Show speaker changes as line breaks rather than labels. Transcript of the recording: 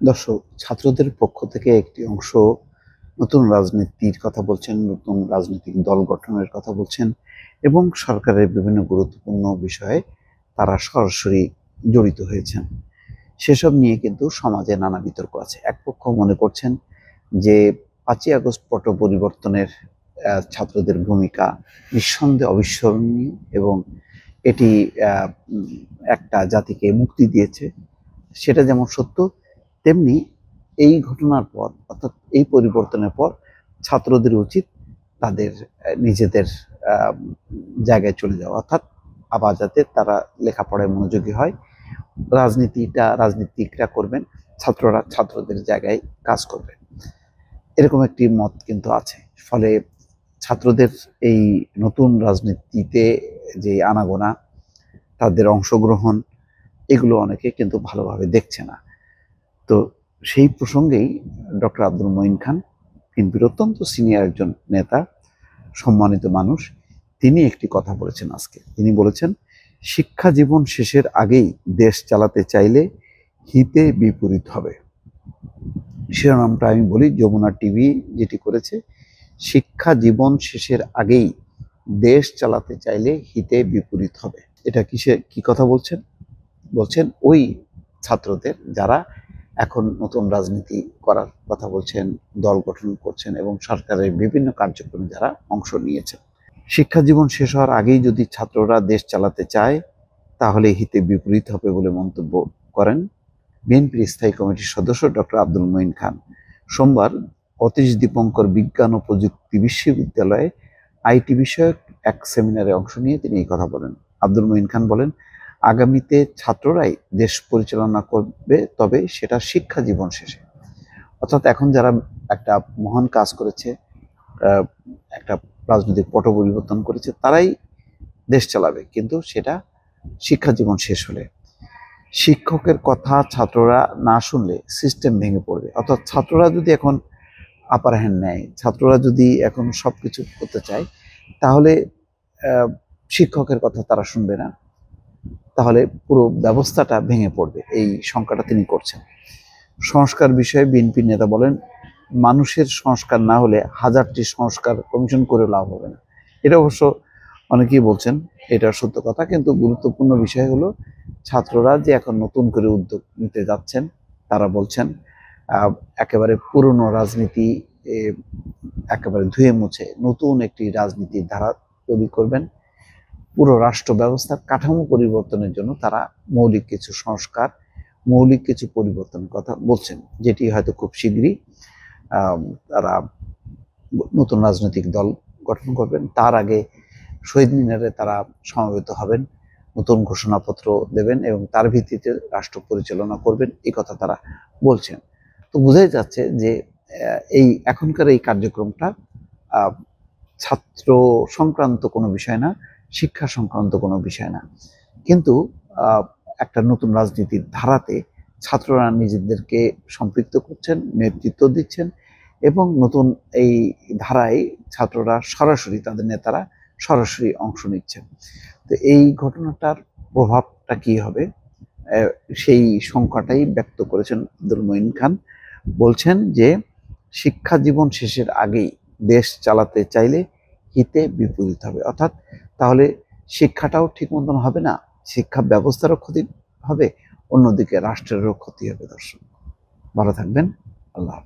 দর্শক, ছাত্রদের পক্ষ থেকে একটি অংশ নতুন রাজনীতির কথা বলছেন, নতুন রাজনৈতিক দল গঠনের কথা বলছেন এবং সরকারের বিভিন্ন গুরুত্বপূর্ণ বিষয়ে তারা সরাসরি জড়িত হয়েছেন। সেসব নিয়ে কিন্তু সমাজে নানা বিতর্ক আছে। এক পক্ষ মনে করছেন যে ৫ই আগস্ট পট পরিবর্তনের ছাত্রদের ভূমিকা নিঃসন্দেহে অবিস্মরণীয় এবং এটি একটা জাতিকে মুক্তি দিয়েছে। সেটা যেমন সত্য, তেমনি এই ঘটনার পর অর্থাৎ এই পরিবর্তনের পর ছাত্রদের উচিত তাদের নিজেদের আহ, জায়গায় চলে যাওয়া, অর্থাৎ আবার যাতে তারা লেখাপড়ায় মনোযোগী হয়। রাজনীতিকরা করবেন, ছাত্ররা ছাত্রদের জায়গায় কাজ করবে, এরকম একটি মত কিন্তু আছে। ফলে ছাত্রদের এই নতুন রাজনীতিতে যে আনাগোনা, তাদের অংশগ্রহণ, এগুলো অনেকে কিন্তু ভালোভাবে দেখছে না। তো সেই প্রসঙ্গেই ডক্টর আব্দুল মঈন খান, বিএনপির অত্যন্ত সিনিয়র একজন নেতা, সম্মানিত মানুষ, তিনি একটি কথা বলেছেন আজকে। তিনি বলেছেন, শিক্ষা জীবন শেষের আগেই দেশ চালাতে চাইলে হিতে বিপরীত হবে। শিরোনামটা আমি বলি, যমুনা টিভি যেটি করেছে, শিক্ষা জীবন শেষের আগেই দেশ চালাতে চাইলে হিতে বিপরীত হবে। এটা কি কথা বলছেন? বলছেন ওই ছাত্রদের যারা এখন নতুন রাজনীতি করার কথা বলছেন, দল গঠন করছেন এবং সরকারের বিভিন্ন কার্যক্রমে যারা অংশ নিয়েছেন। শিক্ষা জীবন শেষ হওয়ার আগেই যদি ছাত্ররা দেশ চালাতে চায়, তাহলে হিতে বিপরীত হবে বলে মন্তব্য করেন বিএনপির স্থায়ী কমিটির সদস্য ডক্টর আব্দুল মঈন খান। সোমবার অতীশ দীপঙ্কর বিজ্ঞান ও প্রযুক্তি বিশ্ববিদ্যালয়ে আইটি বিষয়ক এক সেমিনারে অংশ নিয়ে তিনি এই কথা বলেন। আব্দুল মঈন খান বলেন, আগামীতে ছাত্ররাই দেশ পরিচালনা করবে, তবে সেটা শিক্ষা জীবন শেষে। অর্থাৎ এখন যারা একটা মহান কাজ করেছে, একটা রাজনৈতিক পট পরিবর্তন করেছে, তারাই দেশ চালাবে, কিন্তু সেটা শিক্ষা জীবন শেষ হলে। শিক্ষকের কথা ছাত্ররা না শুনলে সিস্টেম ভেঙে পড়বে। অর্থাৎ ছাত্ররা যদি এখন আপার হ্যান্ড নেয়, ছাত্ররা যদি এখন সবকিছু করতে চায়, তাহলে শিক্ষকের কথা তারা শুনবে না, তাহলে পুরো ব্যবস্থাটা ভেঙে পড়বে। এই শঙ্কাটা তিনি করছেন। সংস্কার বিষয়ে বিএনপির নেতা বলেন, মানুষের সংস্কার না হলে হাজারটি সংস্কার কমিশন করে লাভ হবে না। এটা অবশ্য অনেকেই বলছেন, এটা সত্য কথা, কিন্তু গুরুত্বপূর্ণ বিষয় হলো ছাত্ররা যে এখন নতুন করে উদ্যোগ নিতে যাচ্ছেন, তারা বলছেন একেবারে পুরনো রাজনীতি একেবারে ধুয়ে মুছে নতুন একটি রাজনীতির ধারা তৈরি করবেন। পুরো রাষ্ট্র ব্যবস্থার কাঠামো পরিবর্তনের জন্য তারা মৌলিক কিছু সংস্কার, মৌলিক কিছু পরিবর্তনের কথা বলছেন, যেটি হয়তো খুব শীঘ্রই তারা নতুন রাজনৈতিক দল গঠন করবেন। তার আগে শহীদ মিনারে তারা সমবেত হবেন, নতুন ঘোষণাপত্র দেবেন এবং তার ভিত্তিতে রাষ্ট্র পরিচালনা করবেন, এই কথা তারা বলছেন। তো বোঝাই যাচ্ছে যে এই এখনকার এই কার্যক্রমটা ছাত্র সংক্রান্ত কোনো বিষয় না, শিক্ষা সংক্রান্ত কোনো বিষয় না, কিন্তু একটা নতুন রাজনীতির ধারাতে ছাত্ররা নিজেদেরকে সম্পৃক্ত করছেন, নেতৃত্ব দিচ্ছেন এবং নতুন এই ধারায় ছাত্ররা সরাসরি, তাদের নেতারা সরাসরি অংশ নিচ্ছেন। তো এই ঘটনাটার প্রভাবটা কি হবে, সেই সংখ্যাটাই ব্যক্ত করেছেন আব্দুল মঈন খান। বলছেন যে শিক্ষা জীবন শেষের আগেই দেশ চালাতে চাইলে হিতে বিপরীত হবে। অর্থাৎ তাহলে শিক্ষাটাও ঠিক মতন হবে না, শিক্ষা ব্যবস্থারও ক্ষতি হবে, অন্যদিকে রাষ্ট্রেরও ক্ষতি হবে। দর্শক, ভালো থাকবেন। আল্লাহ হাফেজ।